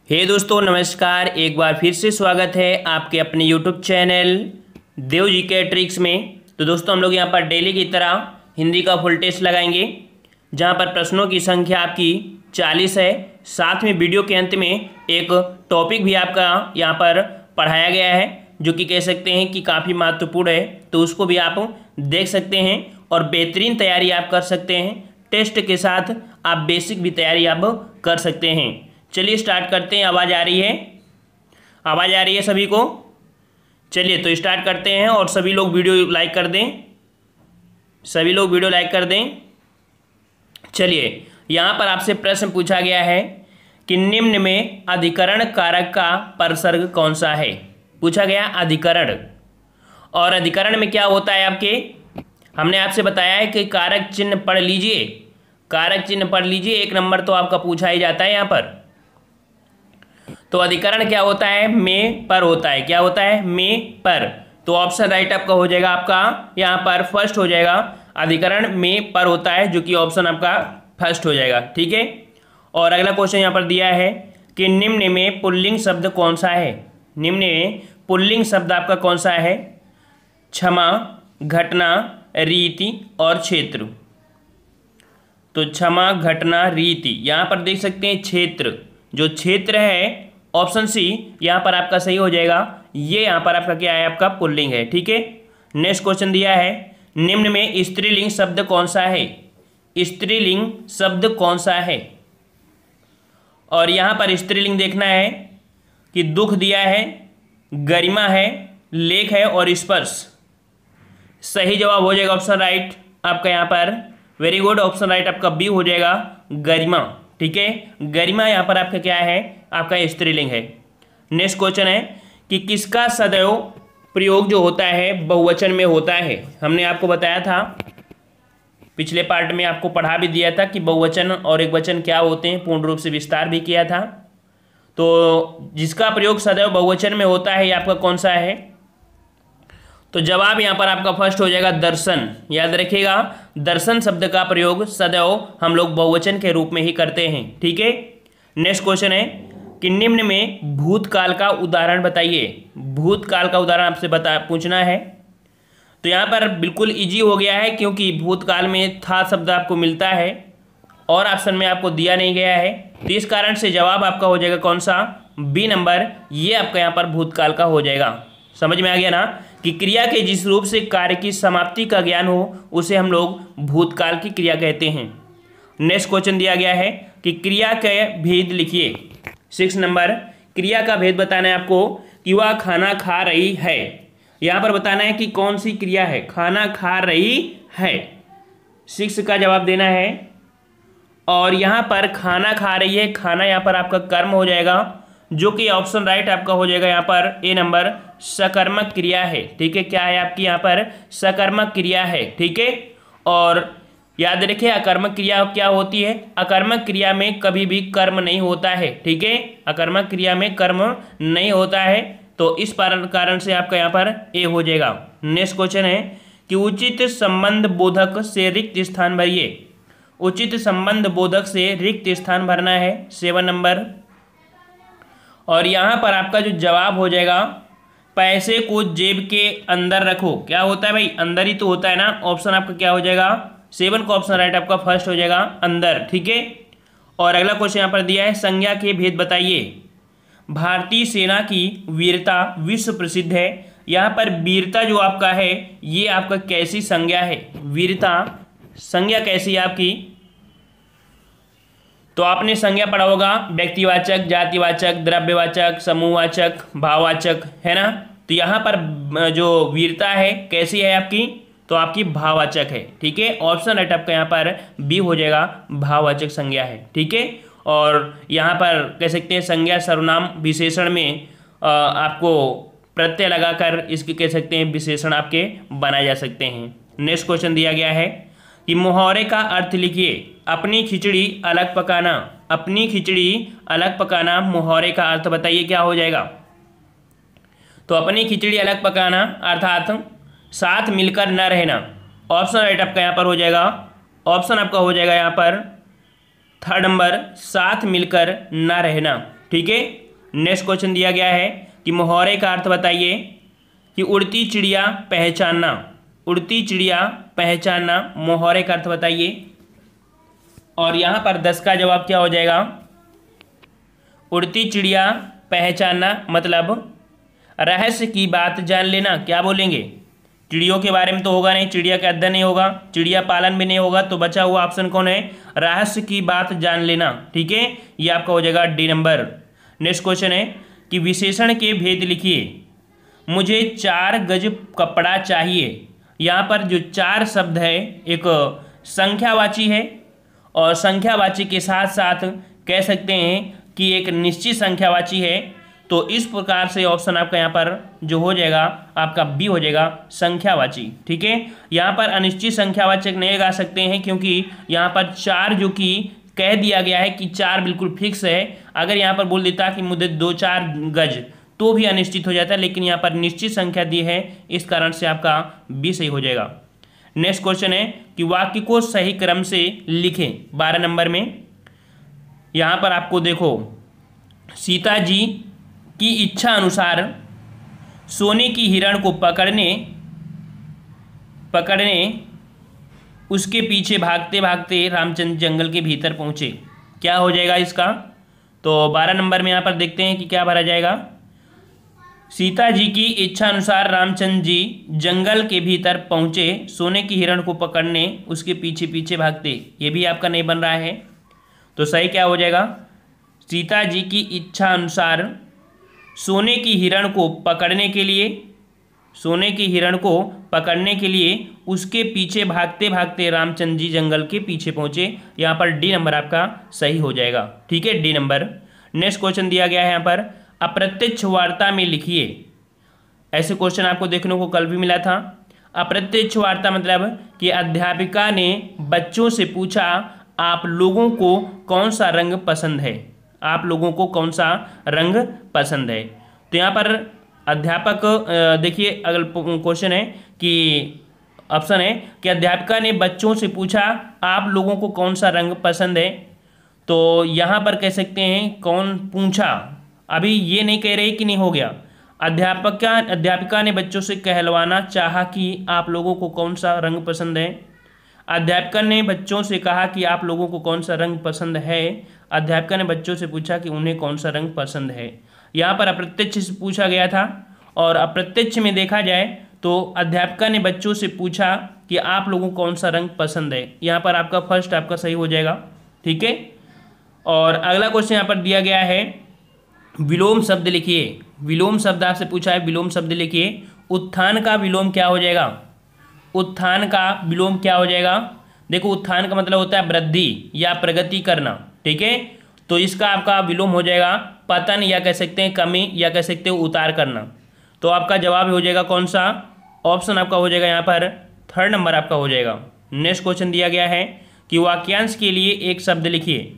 हे दोस्तों नमस्कार। एक बार फिर से स्वागत है आपके अपने यूट्यूब चैनल देव जी के ट्रिक्स में। तो दोस्तों हम लोग यहाँ पर डेली की तरह हिंदी का फुल टेस्ट लगाएंगे, जहाँ पर प्रश्नों की संख्या आपकी 40 है। साथ में वीडियो के अंत में एक टॉपिक भी आपका यहाँ पर पढ़ाया गया है, जो कि कह सकते हैं कि काफ़ी महत्वपूर्ण है, तो उसको भी आप देख सकते हैं और बेहतरीन तैयारी आप कर सकते हैं। टेस्ट के साथ आप बेसिक भी तैयारी आप कर सकते हैं। चलिए स्टार्ट करते हैं। आवाज़ आ रही है? आवाज़ आ रही है सभी को? चलिए तो स्टार्ट करते हैं और सभी लोग वीडियो लाइक कर दें। सभी लोग वीडियो लाइक कर दें। चलिए यहाँ पर आपसे प्रश्न पूछा गया है कि निम्न में अधिकरण कारक का परसर्ग कौन सा है। पूछा गया अधिकरण, और अधिकरण में क्या होता है आपके, हमने आपसे बताया है कि कारक चिन्ह पढ़ लीजिए। कारक चिन्ह पढ़ लीजिए, एक नंबर तो आपका पूछा ही जाता है यहाँ पर। तो अधिकरण क्या होता है? में पर होता है। क्या होता है? में पर। तो ऑप्शन राइट आपका हो जाएगा, आपका यहाँ पर फर्स्ट हो जाएगा। अधिकरण में पर होता है, जो कि ऑप्शन आपका फर्स्ट हो जाएगा। ठीक है। और अगला क्वेश्चन यहाँ पर दिया है कि निम्न में पुल्लिंग शब्द कौन सा है। निम्न में पुल्लिंग शब्द आपका कौन सा है? क्षमा, घटना, रीति और क्षेत्र। तो क्षमा, घटना, रीति। यहाँ पर देख सकते हैं क्षेत्र, जो क्षेत्र है ऑप्शन सी यहाँ पर आपका सही हो जाएगा। ये यहाँ पर आपका क्या है? आपका पुल्लिंग है। ठीक है। नेक्स्ट क्वेश्चन दिया है निम्न में स्त्रीलिंग शब्द कौन सा है। स्त्रीलिंग शब्द कौन सा है? और यहाँ पर स्त्रीलिंग देखना है कि दुख दिया है, गरिमा है, लेख है और स्पर्श। सही जवाब हो जाएगा ऑप्शन राइट आपका यहाँ पर। Very good. ऑप्शन राइट आपका बी हो जाएगा, गरिमा। ठीक है। गरिमा यहाँ पर आपका क्या है? आपका स्त्रीलिंग है। नेक्स्ट क्वेश्चन है कि किसका सदैव प्रयोग जो होता है बहुवचन में होता है। हमने आपको बताया था, पिछले पार्ट में आपको पढ़ा भी दिया था कि बहुवचन और एकवचन क्या होते हैं, पूर्ण रूप से विस्तार भी किया था। तो जिसका प्रयोग सदैव बहुवचन में होता है ये आपका कौन सा है? तो जवाब यहाँ पर आपका फर्स्ट हो जाएगा, दर्शन। याद रखिएगा, दर्शन शब्द का प्रयोग सदैव हम लोग बहुवचन के रूप में ही करते हैं। ठीक है। नेक्स्ट क्वेश्चन है कि निम्न में भूतकाल का उदाहरण बताइए। भूतकाल का उदाहरण आपसे पूछना है। तो यहाँ पर बिल्कुल इजी हो गया है, क्योंकि भूतकाल में था शब्द आपको मिलता है और ऑप्शन में आपको दिया नहीं गया है। तो इस कारण से जवाब आपका हो जाएगा कौन सा? B number. ये आपका यहाँ पर भूतकाल का हो जाएगा। समझ में आ गया ना कि क्रिया के जिस रूप से कार्य की समाप्ति का ज्ञान हो उसे हम लोग भूतकाल की क्रिया कहते हैं। नेक्स्ट क्वेश्चन दिया गया है कि क्रिया के भेद लिखिए। 6 नंबर, क्रिया का भेद बताना है आपको कि वह खाना खा रही है। यहाँ पर बताना है कि कौन सी क्रिया है, खाना खा रही है। 6 का जवाब देना है। और यहाँ पर खाना खा रही है, खाना यहाँ पर आपका कर्म हो जाएगा, जो कि ऑप्शन राइट आपका हो जाएगा यहाँ पर ए नंबर, सकर्मक क्रिया है। ठीक है। क्या है आपकी यहाँ पर? सकर्मक क्रिया है। ठीक है। और याद रखिए अकर्मक क्रिया क्या होती है? अकर्मक क्रिया में कभी भी कर्म नहीं होता है। ठीक है। अकर्मक क्रिया में कर्म नहीं होता है, तो इस कारण से आपका यहाँ पर ए हो जाएगा। नेक्स्ट क्वेश्चन है कि उचित संबंध बोधक से रिक्त स्थान भरिए। उचित संबंध बोधक से रिक्त स्थान भरना है 7 नंबर। और यहाँ पर आपका जो जवाब हो जाएगा, पैसे को जेब के अंदर रखो। क्या होता है भाई? अंदर ही तो होता है ना। ऑप्शन आपका क्या हो जाएगा? 7 का ऑप्शन राइट आपका फर्स्ट हो जाएगा, अंदर। ठीक है। और अगला क्वेश्चन यहाँ पर दिया है संज्ञा के भेद बताइए। भारतीय सेना की वीरता विश्व प्रसिद्ध है। यहाँ पर वीरता जो आपका है ये आपका कैसी संज्ञा है? वीरता संज्ञा कैसी है आपकी? तो आपने संज्ञा पढ़ा होगा, व्यक्तिवाचक, जातिवाचक, द्रव्यवाचक, समूहवाचक, भाववाचक, है ना। तो यहाँ पर जो वीरता है कैसी है आपकी? तो आपकी भाववाचक है। ठीक है। ऑप्शन राइट आपका यहाँ पर बी हो जाएगा, भाववाचक संज्ञा है। ठीक है। और यहाँ पर कह सकते हैं संज्ञा सर्वनाम विशेषण में आपको प्रत्यय लगाकर इसके कह सकते हैं विशेषण आपके बनाए जा सकते हैं। नेक्स्ट क्वेश्चन दिया गया है कि मुहावरे का अर्थ लिखिए। अपनी खिचड़ी अलग पकाना। अपनी खिचड़ी अलग पकाना, मुहावरे का अर्थ बताइए क्या हो जाएगा? तो अपनी खिचड़ी अलग पकाना अर्थात साथ मिलकर न रहना। ऑप्शन राइट आपका यहाँ पर हो जाएगा, ऑप्शन आपका हो जाएगा यहाँ पर 3rd नंबर, साथ मिलकर न रहना। ठीक है। नेक्स्ट क्वेश्चन दिया गया है कि मोहरे का अर्थ बताइए कि उड़ती चिड़िया पहचानना, उड़ती चिड़िया पहचानना, मोहरे का अर्थ बताइए। और यहाँ पर 10 का जवाब क्या हो जाएगा? उड़ती चिड़िया पहचानना मतलब रहस्य की बात जान लेना। क्या बोलेंगे? चिड़ियों के बारे में तो होगा नहीं, चिड़िया का अध्ययन नहीं होगा, चिड़िया पालन भी नहीं होगा, तो बचा हुआ ऑप्शन कौन है? रहस्य की बात जान लेना। ठीक है, ये आपका हो जाएगा डी नंबर। नेक्स्ट क्वेश्चन है कि विशेषण के भेद लिखिए। मुझे 4 गज कपड़ा चाहिए। यहाँ पर जो 4 शब्द है एक संख्यावाची है और संख्यावाची के साथ साथ कह सकते हैं कि एक निश्चित संख्यावाची है। तो इस प्रकार से ऑप्शन आपका यहाँ पर जो हो जाएगा आपका बी हो जाएगा, संख्यावाची। ठीक है, यहाँ पर अनिश्चित संख्यावाचक नहीं लगा सकते हैं क्योंकि यहाँ पर 4 जो कि कह दिया गया है कि 4 बिल्कुल फिक्स है। अगर यहाँ पर बोल देता कि मुझे 2-4 गज तो भी अनिश्चित हो जाता है, लेकिन यहाँ पर निश्चित संख्या दी है, इस कारण से आपका बी सही हो जाएगा। नेक्स्ट क्वेश्चन है कि वाक्य को सही क्रम से लिखें। 12 नंबर में यहाँ पर आपको देखो, सीता जी की इच्छा अनुसार सोने की हिरण को पकड़ने उसके पीछे भागते भागते रामचंद्र जंगल के भीतर पहुंचे। क्या हो जाएगा इसका? तो 12 नंबर में यहाँ पर देखते हैं कि क्या भरा जाएगा। सीता जी की इच्छा अनुसार रामचंद्र जी जंगल के भीतर पहुंचे, सोने की हिरण को पकड़ने उसके पीछे पीछे भागते। ये भी आपका नहीं बन रहा है, तो सही क्या हो जाएगा? सीता जी की इच्छा अनुसार सोने की हिरण को पकड़ने के लिए, सोने की हिरण को पकड़ने के लिए उसके पीछे भागते भागते रामचंद्र जी जंगल के पीछे पहुंचे। यहाँ पर डी नंबर आपका सही हो जाएगा। ठीक है, डी नंबर। नेक्स्ट क्वेश्चन दिया गया है यहाँ पर, अप्रत्यक्ष वार्ता में लिखिए। ऐसे क्वेश्चन आपको देखने को कल भी मिला था। अप्रत्यक्ष वार्ता मतलब कि अध्यापिका ने बच्चों से पूछा, आप लोगों को कौन सा रंग पसंद है? आप लोगों को कौन सा रंग पसंद है? तो यहाँ पर अध्यापक देखिए, अगला क्वेश्चन है कि ऑप्शन है कि अध्यापिका ने बच्चों से पूछा, आप लोगों को कौन सा रंग पसंद है। तो यहाँ पर कह सकते हैं कौन पूछा, अभी ये नहीं कह रहे कि नहीं हो गया। अध्यापिका ने बच्चों से कहलवाना चाहा कि आप लोगों को कौन सा रंग पसंद है। अध्यापिका ने बच्चों से कहा कि आप लोगों को कौन सा रंग पसंद है। अध्यापिका ने बच्चों से पूछा कि उन्हें कौन सा रंग पसंद है। यहाँ पर अप्रत्यक्ष से पूछा गया था और अप्रत्यक्ष में देखा जाए तो अध्यापिका ने बच्चों से पूछा कि आप लोगों को कौन सा रंग पसंद है। यहाँ पर आपका फर्स्ट आपका सही हो जाएगा। ठीक है, और अगला क्वेश्चन यहाँ पर दिया गया है, विलोम शब्द लिखिए। विलोम शब्द आपसे पूछा है, विलोम शब्द लिखिए। उत्थान का विलोम क्या हो जाएगा? उत्थान का विलोम क्या हो जाएगा? देखो, उत्थान का मतलब होता है वृद्धि या प्रगति करना। ठीक है, तो इसका आपका विलोम हो जाएगा पतन, या कह सकते हैं कमी, या कह सकते हो उतार करना। तो आपका जवाब हो जाएगा कौन सा? ऑप्शन आपका हो जाएगा यहाँ पर 3rd नंबर आपका हो जाएगा। नेक्स्ट क्वेश्चन दिया गया है कि वाक्यांश के लिए एक शब्द लिखिए।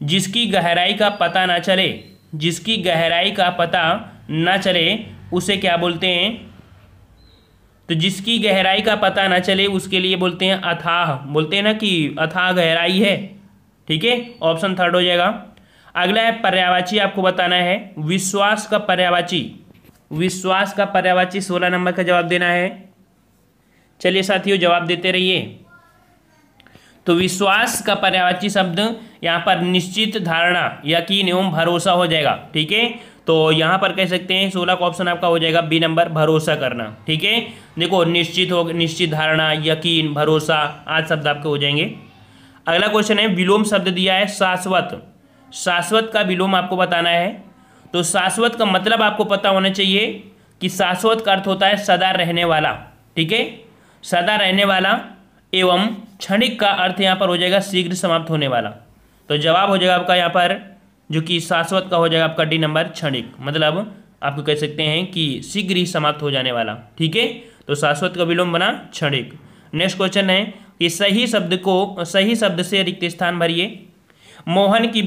जिसकी गहराई का पता ना चले, जिसकी गहराई का पता ना चले उसे क्या बोलते हैं? तो जिसकी गहराई का पता ना चले उसके लिए बोलते हैं अथाह। बोलते हैं ना कि अथाह गहराई है। ठीक है, ऑप्शन 3rd हो जाएगा। अगला है पर्यायवाची, आपको बताना है विश्वास का पर्यायवाची। विश्वास का पर्यायवाची 16 नंबर का जवाब देना है। चलिए साथियों, जवाब देते रहिए। तो विश्वास का पर्यायवाची शब्द यहाँ पर निश्चित धारणा, यकीन एवं भरोसा हो जाएगा। ठीक है, तो यहाँ पर कह सकते हैं 16 का ऑप्शन आपका हो जाएगा बी नंबर, भरोसा करना। ठीक है, देखो निश्चित धारणा, यकीन, भरोसा आज शब्द आपके हो जाएंगे। अगला क्वेश्चन है, विलोम शब्द दिया है शाश्वत। शाश्वत का विलोम आपको बताना है। तो शाश्वत का मतलब आपको पता होना चाहिए कि शाश्वत का अर्थ होता है सदा रहने वाला। ठीक है, सदा रहने वाला एवं क्षणिक का अर्थ यहाँ पर हो जाएगा शीघ्र समाप्त होने वाला। तो जवाब हो जाएगा आपका यहाँ पर जो कि शाश्वत का हो जाएगा आपका डी नंबर, क्षणिक, मतलब आपको कह सकते हैं कि शीघ्र ही समाप्त हो जाने वाला। ठीक है, तो शाश्वत का विलोम बना क्षणिक। नेक्स्ट क्वेश्चन है कि सही शब्द से रिक्त स्थान भरिए। मोहन की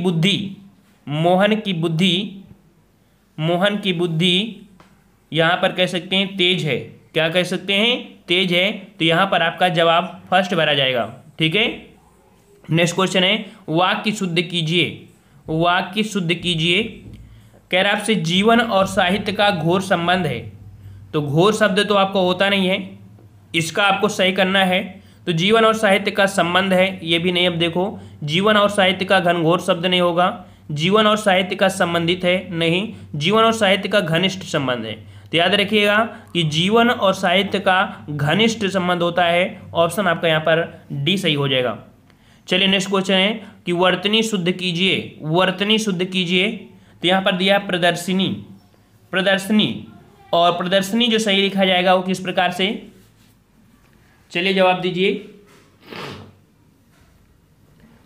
बुद्धि यहाँ पर कह सकते हैं तेज है। क्या कह सकते हैं? तेज है। तो यहाँ पर आपका जवाब फर्स्ट भरा जाएगा। ठीक है, नेक्स्ट क्वेश्चन है वाक्य शुद्ध कीजिए। वाक्य शुद्ध कीजिए। कह रहा आपसे जीवन और साहित्य का घोर संबंध है। तो घोर शब्द तो आपको होता नहीं है, इसका आपको सही करना है। तो जीवन और साहित्य का संबंध है, ये भी नहीं। अब देखो, जीवन और साहित्य का घनघोर शब्द नहीं होगा। जीवन और साहित्य का संबंधित है, नहीं। जीवन और साहित्य का घनिष्ठ संबंध है। तो याद रखिएगा कि जीवन और साहित्य का घनिष्ठ संबंध होता है। ऑप्शन आपका यहाँ पर डी सही हो जाएगा। चलिए नेक्स्ट क्वेश्चन है कि वर्तनी शुद्ध कीजिए। वर्तनी शुद्ध कीजिए, तो यहाँ पर दिया प्रदर्शनी। प्रदर्शनी, और प्रदर्शनी जो सही लिखा जाएगा वो किस प्रकार से, चलिए जवाब दीजिए।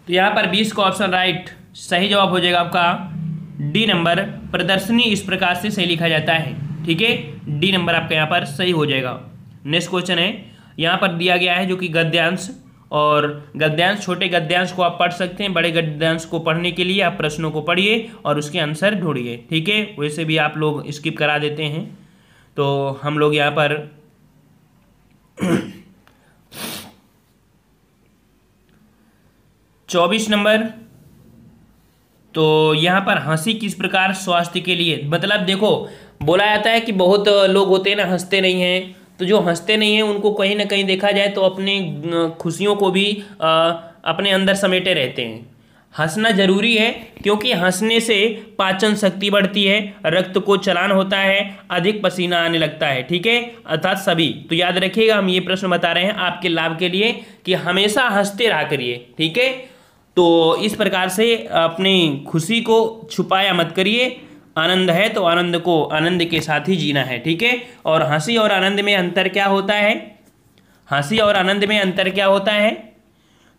तो यहाँ पर 20 का ऑप्शन राइट, सही जवाब हो जाएगा आपका डी नंबर। प्रदर्शनी इस प्रकार से सही लिखा जाता है, ठीक है। डी नंबर आपका यहाँ पर सही हो जाएगा। नेक्स्ट क्वेश्चन है, यहाँ पर दिया गया है जो कि गद्यांश, और गद्यांश, छोटे गद्यांश को आप पढ़ सकते हैं। बड़े गद्यांश को पढ़ने के लिए आप प्रश्नों को पढ़िए और उसके आंसर ढूंढिए, ठीक है। वैसे भी आप लोग स्किप करा देते हैं, तो हम लोग यहाँ पर 24 नंबर, तो यहाँ पर हंसी किस प्रकार स्वास्थ्य के लिए, मतलब देखो बोला जाता है कि बहुत लोग होते हैं ना हंसते नहीं हैं, तो जो हंसते नहीं हैं उनको कहीं ना कहीं देखा जाए तो अपनी खुशियों को भी अपने अंदर समेटे रहते हैं। हंसना जरूरी है, क्योंकि हंसने से पाचन शक्ति बढ़ती है, रक्त को चलान होता है, अधिक पसीना आने लगता है, ठीक है। अर्थात सभी, तो याद रखिएगा हम ये प्रश्न बता रहे हैं आपके लाभ के लिए कि हमेशा हंसते रहा करिए, ठीक है। तो इस प्रकार से अपनी खुशी को छुपाया मत करिए। आनंद है तो आनंद को आनंद के साथ ही जीना है, ठीक है। और हंसी और आनंद में अंतर क्या होता है, हंसी और आनंद में अंतर क्या होता है,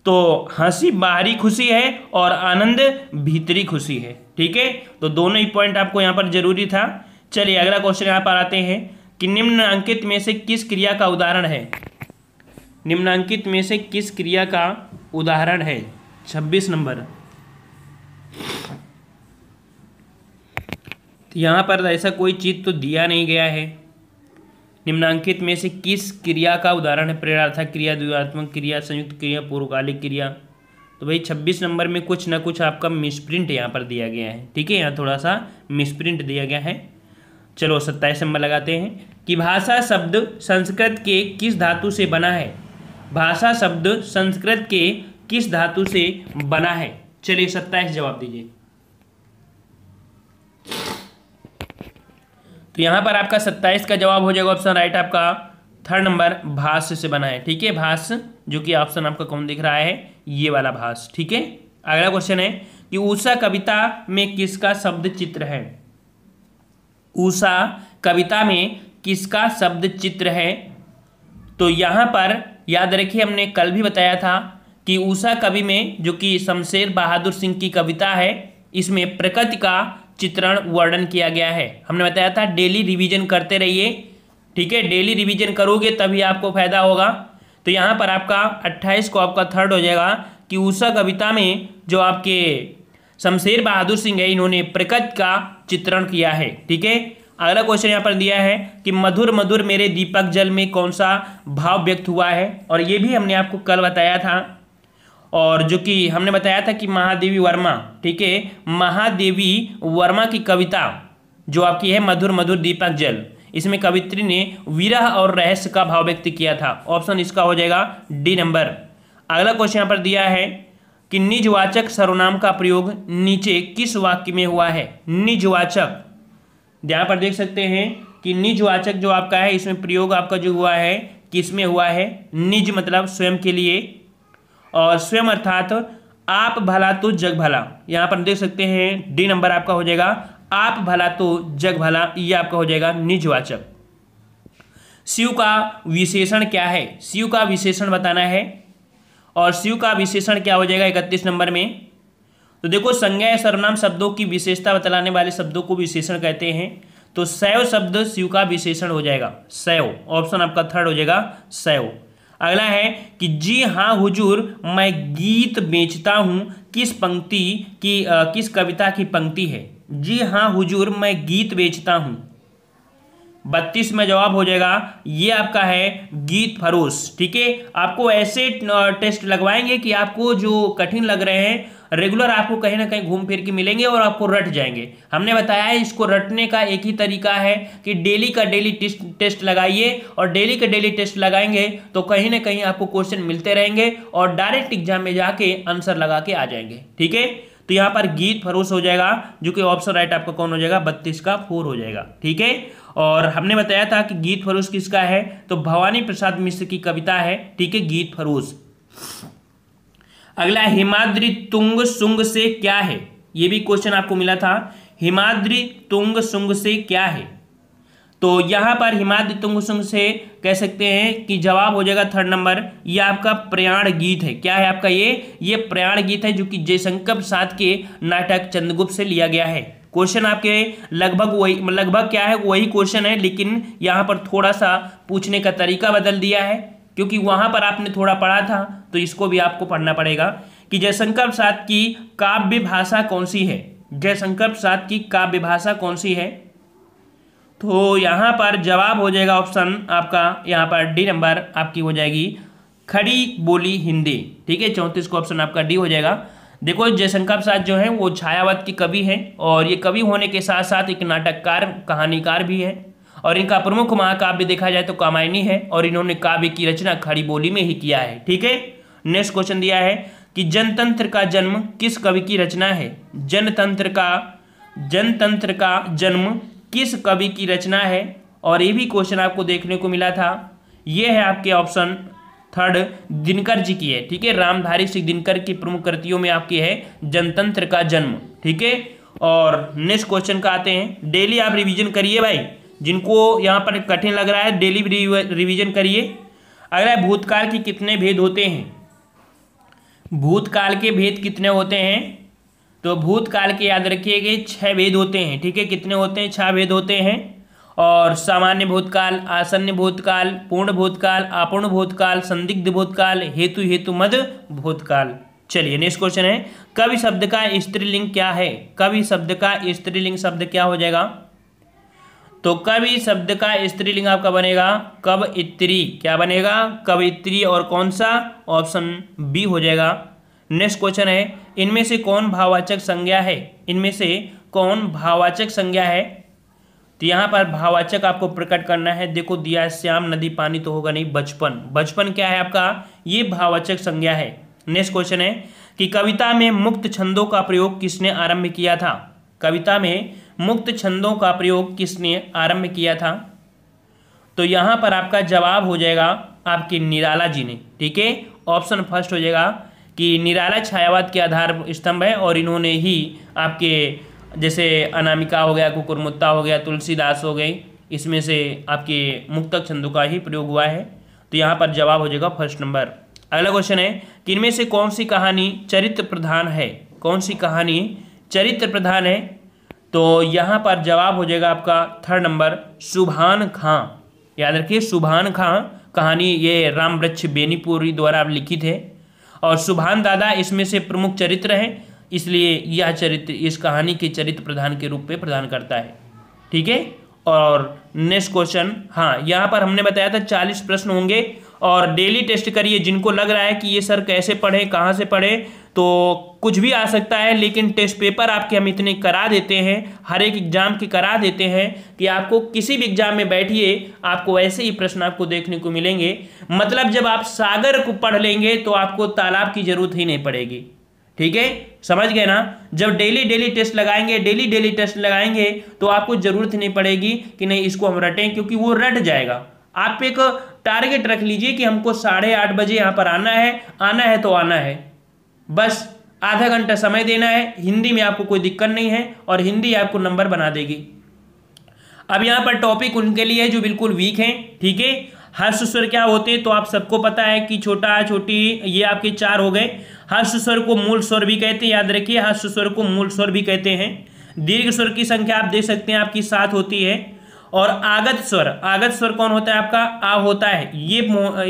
तो हंसी बाहरी खुशी है और आनंद भीतरी खुशी है, ठीक है। तो दोनों ही पॉइंट आपको यहाँ पर जरूरी था। चलिए अगला क्वेश्चन यहाँ पर आते हैं कि निम्नलिखित में से किस क्रिया का उदाहरण है। निम्नलिखित में से किस क्रिया का उदाहरण है, 26 नंबर। यहाँ पर ऐसा कोई चीज तो दिया नहीं गया है। निम्नलिखित में से किस क्रिया का उदाहरण है, प्रेरणार्थक क्रिया, द्वित्वात्मक क्रिया, संयुक्त क्रिया, पूर्वकालिक क्रिया। तो भाई 26 नंबर में कुछ ना कुछ आपका मिसप्रिंट यहाँ पर दिया गया है, ठीक है। यहाँ थोड़ा सा मिसप्रिंट दिया गया है। चलो 27 नंबर लगाते हैं कि भाषा शब्द संस्कृत के किस धातु से बना है। भाषा शब्द संस्कृत के किस धातु से बना है, चलिए 27 जवाब दीजिए। तो यहाँ पर आपका 27 का जवाब हो जाएगा ऑप्शन राइट आपका 3rd नंबर, भाष्य से बना है, ठीक है। भाष्य, जो कि ऑप्शन आपका कौन दिख रहा है, ये वाला भाष्य, ठीक है। अगला क्वेश्चन है कि उषा कविता में किसका शब्द चित्र है। उषा कविता में किसका शब्द चित्र है। तो यहाँ पर याद रखिए हमने कल भी बताया था कि उषा कवि में, जो कि शमशेर बहादुर सिंह की कविता है, इसमें प्रकृति का चित्रण वर्णन किया गया है। हमने बताया था डेली रिवीजन करते रहिए, ठीक है। डेली रिवीजन करोगे तभी आपको फायदा होगा। तो यहाँ पर आपका 28 को आपका 3rd हो जाएगा कि उषा कविता में जो आपके शमशेर बहादुर सिंह है, इन्होंने प्रकृति का चित्रण किया है, ठीक है। अगला क्वेश्चन यहाँ पर दिया है कि मधुर मधुर मेरे दीपक जल में कौन सा भाव व्यक्त हुआ है, और ये भी हमने आपको कल बताया था। और जो कि हमने बताया था कि महादेवी वर्मा, ठीक है, महादेवी वर्मा की कविता जो आपकी है मधुर मधुर दीपक जल, इसमें कवित्री ने विरह और रहस्य का भाव व्यक्त किया था। ऑप्शन इसका हो जाएगा डी नंबर। अगला क्वेश्चन यहाँ पर दिया है कि निजवाचक सर्वनाम का प्रयोग नीचे किस वाक्य में हुआ है। निजवाचक, यहाँ पर देख सकते हैं कि निजवाचक जो आपका है, इसमें प्रयोग आपका जो हुआ है किस में हुआ है। निज मतलब स्वयं के लिए, और स्वयं अर्थात आप भला तो जग भला। यहाँ पर देख सकते हैं डी नंबर आपका हो जाएगा आप भला तो जग भला, ये आपका हो जाएगा निजवाचक। शिव का विशेषण क्या है, शिव का विशेषण बताना है, और शिव का विशेषण क्या हो जाएगा 31 नंबर में। तो देखो संज्ञा या सर्वनाम शब्दों की विशेषता बतलाने वाले शब्दों को विशेषण कहते हैं। तो शैव शब्द शिव का विशेषण हो जाएगा, शैव। ऑप्शन आपका 3rd हो जाएगा शैव। अगला है कि जी हाँ हुजूर मैं गीत बेचता हूँ, किस पंक्ति की किस कविता की पंक्ति है। जी हाँ हुजूर मैं गीत बेचता हूँ, 32 में जवाब हो जाएगा, ये आपका है गीत फरोश, ठीक है। आपको ऐसे टेस्ट लगवाएंगे कि आपको जो कठिन लग रहे हैं रेगुलर आपको कहीं ना कहीं घूम फिर के मिलेंगे और आपको रट जाएंगे। हमने बताया है इसको रटने का एक ही तरीका है कि डेली का डेली टेस्ट लगाइए, और डेली का डेली टेस्ट लगाएंगे तो कहीं ना कहीं आपको क्वेश्चन मिलते रहेंगे और डायरेक्ट एग्जाम में जाके आंसर लगा के आ जाएंगे। ठीक है, तो यहाँ पर गीत फरोश हो जाएगा, जो कि ऑप्शन राइट आपका कौन हो जाएगा, 32 का 4 हो जाएगा। ठीक है, और हमने बताया था कि गीत फरोश किसका है, तो भवानी प्रसाद मिश्र की कविता है। ठीक है, गीत फरोश। अगला, हिमाद्री तुंग सुंग से क्या है, ये भी क्वेश्चन आपको मिला था, हिमाद्री तुंग सुंग से क्या है। तो यहां पर हिमाद्री तुंग सुंग से कह सकते हैं कि जवाब हो जाएगा 3rd नंबर, ये आपका प्रयाण गीत है। क्या है आपका, ये प्रयाण गीत है, जो कि जयशंकर प्रसाद के नाटक चंद्रगुप्त से लिया गया है। क्वेश्चन आपके लगभग क्या है, वही क्वेश्चन है, लेकिन यहाँ पर थोड़ा सा पूछने का तरीका बदल दिया है, क्योंकि वहां पर आपने थोड़ा पढ़ा था, तो इसको भी आपको पढ़ना पड़ेगा कि जयशंकर प्रसाद की काव्य भाषा कौन सी है। जयशंकर प्रसाद की काव्य भाषा कौन सी है, तो यहाँ पर जवाब हो जाएगा ऑप्शन आपका यहाँ पर डी नंबर आपकी हो जाएगी, खड़ी बोली हिंदी। ठीक है, 34 का ऑप्शन आपका डी हो जाएगा। देखो, जयशंकर प्रसाद जो है वो छायावत के कवि हैं, और ये कवि होने के साथ साथ एक नाटककार, कहानीकार भी है, और इनका प्रमुख महाकाव्य देखा जाए तो कामायनी है, और इन्होंने काव्य की रचना खड़ी बोली में ही किया है। ठीक है, नेक्स्ट क्वेश्चन दिया है कि जनतंत्र का जन्म किस कवि की रचना है। जनतंत्र का जन्म किस कवि की रचना है, और ये भी क्वेश्चन आपको देखने को मिला था। ये है आपके ऑप्शन 3rd, दिनकर जी की है। ठीक है, रामधारी सिंह दिनकर की प्रमुख कृतियों में आपकी है जनतंत्र का जन्म। ठीक है, और नेक्स्ट क्वेश्चन का आते हैं। डेली आप रिवीजन करिए भाई, जिनको यहाँ पर कठिन लग रहा है डेली रिवीजन करिए। अगला, भूतकाल के कितने भेद होते हैं। भूतकाल के भेद कितने होते हैं, तो भूतकाल के याद रखिएगा 6 भेद होते हैं। ठीक है, कितने होते हैं, 6 भेद होते हैं, और सामान्य भूतकाल, आसन्न भूतकाल, पूर्ण भूतकाल, अपूर्ण भूतकाल, संदिग्ध भूतकाल, हेतु मद भूतकाल। चलिए नेक्स्ट क्वेश्चन है, कवि शब्द का स्त्रीलिंग क्या है। कवि शब्द का स्त्रीलिंग शब्द क्या हो जाएगा, तो कवि शब्द का स्त्रीलिंग आपका बनेगा कवयित्री। क्या बनेगा, कवयित्री, और कौन सा, ऑप्शन बी हो जाएगा। नेक्स्ट क्वेश्चन है, इनमें से कौन भाववाचक संज्ञा है। इनमें से कौन भाववाचक संज्ञा है, तो यहाँ पर भाववाचक आपको प्रकट करना है। देखो दिया, श्याम नदी पानी तो होगा नहीं, बचपन। बचपन क्या है आपका, ये भाववाचक संज्ञा है। नेक्स्ट क्वेश्चन है कि कविता में मुक्त छंदों का प्रयोग किसने आरंभ किया था। कविता में मुक्त छंदों का प्रयोग किसने आरंभ किया था, तो यहाँ पर आपका जवाब हो जाएगा आपके निराला जी ने। ठीक है, ऑप्शन फर्स्ट हो जाएगा कि निराला छायावाद के आधार स्तंभ है, और इन्होंने ही आपके जैसे अनामिका हो गया, कुकुरमुत्ता हो गया, तुलसीदास हो गई, इसमें से आपके मुक्तक छंदों का ही प्रयोग हुआ है। तो यहाँ पर जवाब हो जाएगा 1st नंबर। अगला क्वेश्चन है कि इनमें से कौन सी कहानी चरित्र प्रधान है। कौन सी कहानी चरित्र प्रधान है, तो यहाँ पर जवाब हो जाएगा आपका 3rd नंबर, सुभान खां। याद रखिए, सुभान खां कहानी ये रामवृक्ष बेनीपुरी द्वारा लिखित है, और सुभान दादा इसमें से प्रमुख चरित्र हैं, इसलिए यह चरित्र इस कहानी के चरित्र प्रधान के रूप में प्रदान करता है। ठीक है, और नेक्स्ट क्वेश्चन, हाँ यहाँ पर हमने बताया था 40 प्रश्न होंगे, और डेली टेस्ट करिए। जिनको लग रहा है कि ये सर कैसे पढ़े, कहाँ से पढ़े, तो कुछ भी आ सकता है, लेकिन टेस्ट पेपर आपके हम इतने करा देते हैं, हर एक एग्जाम के करा देते हैं कि आपको किसी भी एग्जाम में बैठिए आपको ऐसे ही प्रश्न आपको देखने को मिलेंगे। मतलब जब आप सागर को पढ़ लेंगे तो आपको तालाब की जरूरत ही नहीं पड़ेगी। ठीक है, समझ गए ना। जब डेली टेस्ट लगाएंगे, डेली टेस्ट लगाएंगे, तो आपको जरूरत नहीं पड़ेगी कि नहीं इसको हम रटें, क्योंकि वो रट जाएगा। आप एक टारगेट रख लीजिए कि हमको 8:30 बजे यहाँ पर आना है तो आना है, बस आधा घंटा समय देना है। हिंदी में आपको कोई दिक्कत नहीं है, और हिंदी आपको नंबर बना देगी। अब यहाँ पर टॉपिक उनके लिए जो बिल्कुल वीक हैं। ठीक है, हर्ष स्वर क्या होते हैं, तो आप सबको पता है कि छोटा छोटी ये आपके 4 हो गए। हर्ष स्वर को मूल स्वर भी कहते हैं, याद रखिए, हर्ष स्वर को मूल स्वर भी कहते हैं। दीर्घ स्वर की संख्या आप देख सकते हैं आपकी 7 होती है। और आगत स्वर कौन होता है आपका, आ होता है। ये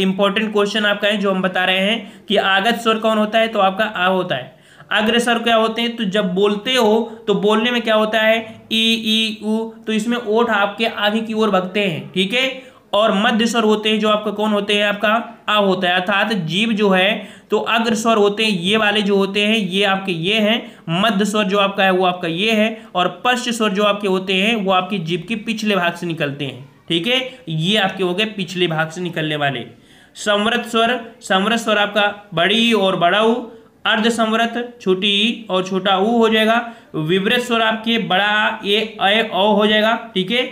इंपॉर्टेंट क्वेश्चन आपका है जो हम बता रहे हैं कि आगत स्वर कौन होता है, तो आपका आ होता है। अग्रस्वर क्या होते हैं, तो जब बोलते हो तो बोलने में क्या होता है, ई उ, तो इसमें ओठ आपके आगे की ओर भगते हैं। ठीक है, और मध्य स्वर होते हैं जो आपका कौन होते हैं, आपका आ होता है। अर्थात जीभ जो है तो अग्र स्वर होते हैं ये वाले जो होते हैं ये आपके ये हैं, मध्य स्वर जो आपका है वो आपका ये है, और पश्च स्वर जो आपके होते हैं वो आपकी जीभ के पिछले भाग से निकलते हैं। ठीक है, ये आपके हो गए पिछले भाग से निकलने वाले। संवृत स्वर आपका बड़ी और बड़ा ऊ, अर्ध संवृत छोटी ई और छोटा ऊ हो जाएगा। विवृत स्वर आपके बड़ा ए औ हो जाएगा। ठीक है,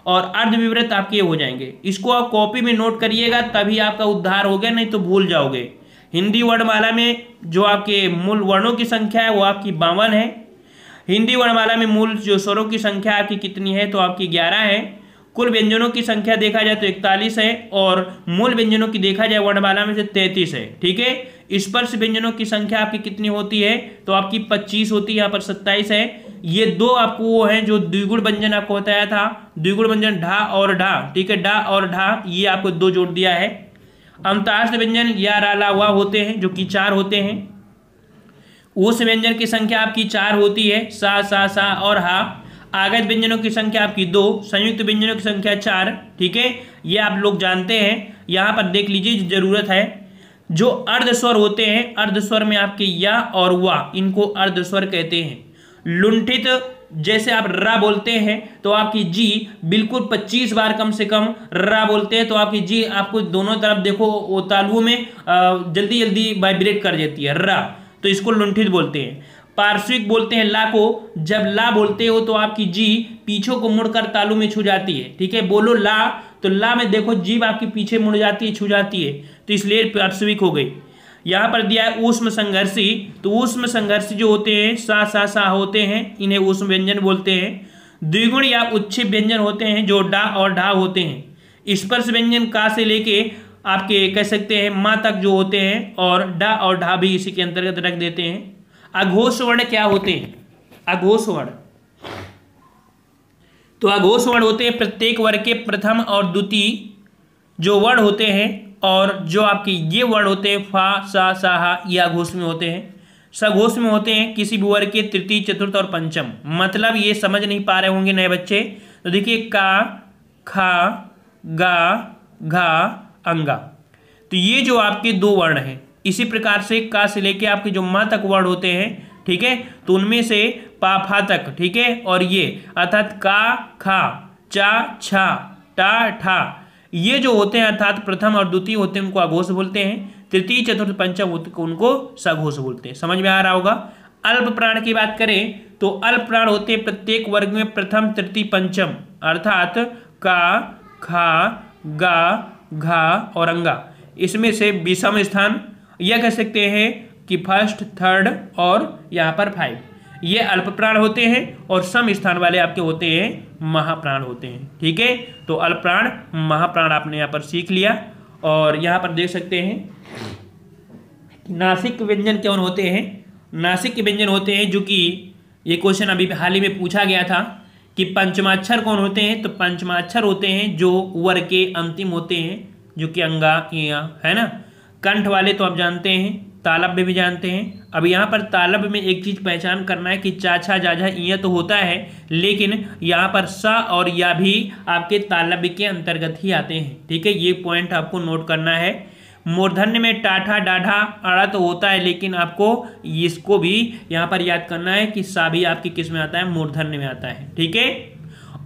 और अर्ध विवृत आपके हो जाएंगे। इसको आप कॉपी में नोट करिएगा, तभी आपका उद्धार हो गया, नहीं तो भूल जाओगे। हिंदी वर्णमाला में जो आपके मूल वर्णों की संख्या है वो आपकी 52 है। हिंदी वर्णमाला में मूल जो स्वरों की संख्या आपकी कितनी है, तो आपकी 11 है। कुल व्यंजनों की संख्या देखा जाए तो 41 है, और मूल व्यंजनों की देखा जाए वर्णमाला में से 33 है। ठीक है, स्पर्श व्यंजनों की संख्या आपकी कितनी होती है, तो आपकी 25 होती है, यहाँ पर 27 है। ये दो आपको वो हैं जो द्विगुण व्यंजन आपको बताया था, द्विगुण व्यंजन ढा और ढा। ठीक है, डा और ढा ये आपको 2 जोड़ दिया है। अंताश्र व्यंजन या रा ला वा होते हैं जो कि 4 होते हैं। उस व्यंजन की संख्या आपकी 4 होती है, सा सा सा और हा। आगत व्यंजनों की संख्या आपकी 2, संयुक्त व्यंजनों की संख्या 4। ठीक है, ये आप लोग जानते हैं। यहाँ पर देख लीजिए जरूरत है, जो अर्ध स्वर होते हैं, अर्ध स्वर में आपके या और वा, इनको अर्ध स्वर कहते हैं। लुंठित जैसे आप रा बोलते हैं तो आपकी जी बिल्कुल 25 बार कम से कम रा बोलते हैं, तो आपकी जी आपको दोनों तरफ देखो वो तालुओं में जल्दी जल्दी वाइब्रेट कर देती है रा, तो इसको लुंठित बोलते हैं। पार्श्विक बोलते हैं ला को, जब ला बोलते हो तो आपकी जी पीछों को मुड़कर तालु में छू जाती है। ठीक है, बोलो ला तो ला में देखो जीभ आपकी पीछे मुड़ जाती है, छू जाती है, तो इसलिए पार्श्विक हो गई। यहाँ पर दिया है ऊष्म संघर्षी, तो ऊष्म संघर्षी जो होते हैं सा सा सा होते हैं, इन्हें ऊष्म व्यंजन बोलते हैं। द्विगुण या उच्छिप व्यंजन होते हैं जो डा और ढा होते हैं। स्पर्श व्यंजन का से लेके आपके कह सकते हैं माँ तक जो होते हैं, और डा और ढा भी इसी के अंतर्गत रख देते हैं। अघोष वर्ण क्या होते हैं, अघोष वर्ण, तो अघोष वर्ण होते हैं प्रत्येक वर्ग के प्रथम और द्वितीय जो वर्ण होते हैं, और जो आपके ये वर्ण होते हैं फा सा सा हा, ये अघोष में होते हैं। सघोष में होते हैं किसी भी वर्ग के तृतीय चतुर्थ और पंचम। मतलब ये समझ नहीं पा रहे होंगे नए बच्चे, तो देखिए का खा गा घा अंगा, तो ये जो आपके 2 वर्ण हैं। इसी प्रकार से का से लेके आपके जो मा तक वर्ण होते हैं, ठीक है, तो उनमें से पा फा तक, ठीक है, और ये अर्थात का खा चा छा टा ठा, ये जो होते हैं अर्थात प्रथम और द्वितीय होते हैं उनको अघोष बोलते हैं। तृतीय चतुर्थ पंचम होते हैं उनको सघोष बोलते हैं। समझ में आ रहा होगा। अल्प प्राण की बात करें तो अल्प प्राण होते हैं प्रत्येक वर्ग में प्रथम तृतीय पंचम, अर्थात का खा गा घा और अंगा, इसमें से विषम स्थान यह कह सकते हैं कि फर्स्ट थर्ड और यहाँ पर 5, ये अल्प प्राण होते हैं, और सम स्थान वाले आपके होते हैं महाप्राण होते हैं। ठीक है, तो अल्प प्राण महाप्राण आपने यहाँ पर सीख लिया। और यहाँ पर देख सकते हैं नासिक व्यंजन कौन होते हैं, नासिक व्यंजन होते हैं जो कि ये क्वेश्चन अभी हाल ही में पूछा गया था कि पंचमाक्षर कौन होते हैं, तो पंचमाक्षर होते हैं जो वर्ग के अंतिम होते हैं, जो कि अंगा या है ना। कंठ वाले तो आप जानते हैं, तालव्य भी जानते हैं। अब यहाँ पर तालव्य में एक चीज पहचान करना है कि चाछा जाझा इया तो होता है, लेकिन यहाँ पर सा और या भी आपके तालव्य के अंतर्गत ही आते हैं। ठीक है, ये पॉइंट आपको नोट करना है। मूर्धन्य में टाठा डाढ़ा अड़ा तो होता है, लेकिन आपको इसको भी यहाँ पर याद करना है कि सा भी आपकी किस में आता है, मूर्धन्य में आता है। ठीक है,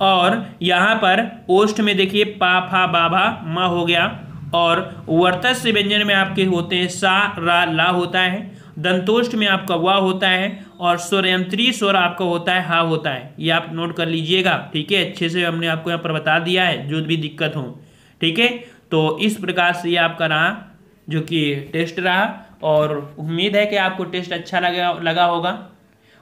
और यहाँ पर ओष्ठ में देखिए पा फा बाभा मा हो गया, और वर्तस्य व्यंजन में आपके होते हैं सा रा ला होता है, दंतोष्ठ में आपका वा होता है, और स्वरयंत्री स्वर आपका होता है हा होता है। ये आप नोट कर लीजिएगा। ठीक है, अच्छे से हमने आपको यहाँ पर बता दिया है जो भी दिक्कत हो। ठीक है, तो इस प्रकार से ये आपका रहा जो कि टेस्ट रहा, और उम्मीद है कि आपको टेस्ट अच्छा लगा होगा।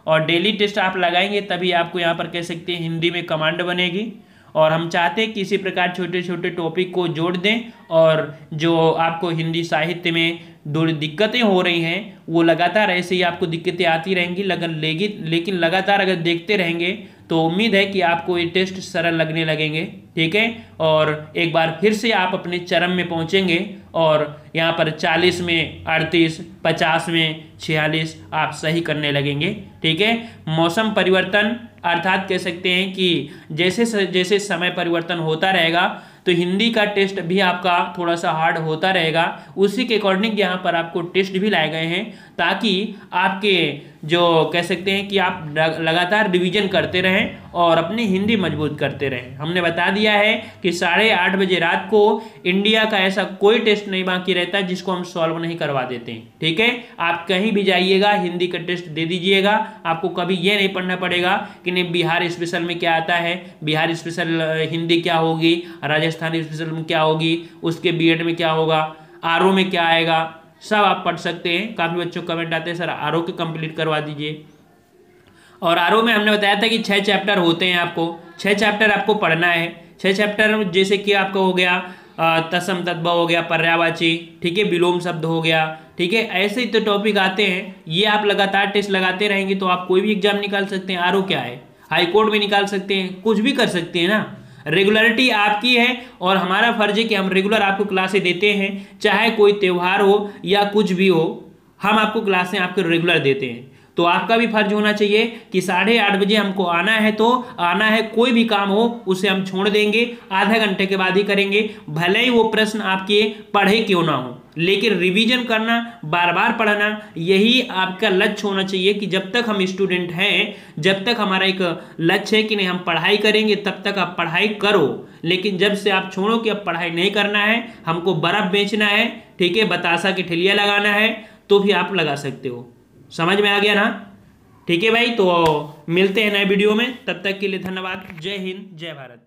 और डेली टेस्ट आप लगाएंगे तभी आपको यहाँ पर कह सकते हैं हिंदी में कमांड बनेगी। और हम चाहते हैं कि इसी प्रकार छोटे छोटे टॉपिक को जोड़ दें, और जो आपको हिंदी साहित्य में दिक्कतें हो रही हैं वो लगातार ऐसे ही आपको दिक्कतें आती रहेंगी लेकिन लगातार अगर देखते रहेंगे तो उम्मीद है कि आपको ये टेस्ट सरल लगने लगेंगे। ठीक है, और एक बार फिर से आप अपने चरम में पहुंचेंगे, और यहाँ पर 40 में 38, 50 में 46 आप सही करने लगेंगे। ठीक है, मौसम परिवर्तन अर्थात कह सकते हैं कि जैसे जैसे समय परिवर्तन होता रहेगा तो हिंदी का टेस्ट भी आपका थोड़ा सा हार्ड होता रहेगा। उसी के अकॉर्डिंग यहाँ पर आपको टेस्ट भी लाए गए हैं, ताकि आपके जो कह सकते हैं कि आप लगातार रिवीजन करते रहें और अपनी हिंदी मजबूत करते रहें। हमने बता दिया है कि 8:30 बजे रात को इंडिया का ऐसा कोई टेस्ट नहीं बाकी रहता जिसको हम सॉल्व नहीं करवा देते हैं। ठीक है, आप कहीं भी जाइएगा हिंदी का टेस्ट दे दीजिएगा, आपको कभी ये नहीं पढ़ना पड़ेगा कि नहीं बिहार स्पेशल में क्या आता है, बिहार स्पेशल हिंदी क्या होगी, राजस्थानी स्पेशल में क्या होगी, उसके बीएड में क्या होगा, आरओ में क्या आएगा, सब आप पढ़ सकते हैं। काफ़ी बच्चों को कमेंट आते हैं सर आरओ के कंप्लीट करवा दीजिए। और आरओ में हमने बताया था कि 6 चैप्टर होते हैं, आपको 6 चैप्टर आपको पढ़ना है। 6 चैप्टर जैसे कि आपका हो गया तत्सम तद्भव हो गया, पर्यायवाची, ठीक है, विलोम शब्द हो गया, ठीक है, ऐसे ही तो टॉपिक आते हैं। ये आप लगातार टेस्ट लगाते रहेंगे तो आप कोई भी एग्जाम निकाल सकते हैं। आरओ क्या है, हाई कोर्ट में निकाल सकते हैं, कुछ भी कर सकते हैं ना। रेगुलरिटी आपकी है और हमारा फर्ज है कि हम रेगुलर आपको क्लासें देते हैं, चाहे कोई त्यौहार हो या कुछ भी हो, हम आपको क्लासें आपको रेगुलर देते हैं। तो आपका भी फर्ज होना चाहिए कि 8:30 बजे हमको आना है, तो आना है, कोई भी काम हो उसे हम छोड़ देंगे, आधा घंटे के बाद ही करेंगे, भले ही वो प्रश्न आपके पढ़े क्यों ना हो, लेकिन रिवीजन करना, बार बार पढ़ना, यही आपका लक्ष्य होना चाहिए कि जब तक हम स्टूडेंट हैं, जब तक हमारा एक लक्ष्य है कि नहीं हम पढ़ाई करेंगे, तब तक आप पढ़ाई करो। लेकिन जब से आप छोड़ो कि अब पढ़ाई नहीं करना है, हमको बर्फ बेचना है, ठीक है, बतासा की ठेलिया लगाना है, तो भी आप लगा सकते हो। समझ में आ गया ना? ठीक है भाई, तो मिलते हैं नए वीडियो में, तब तक के लिए धन्यवाद। जय हिंद, जय भारत।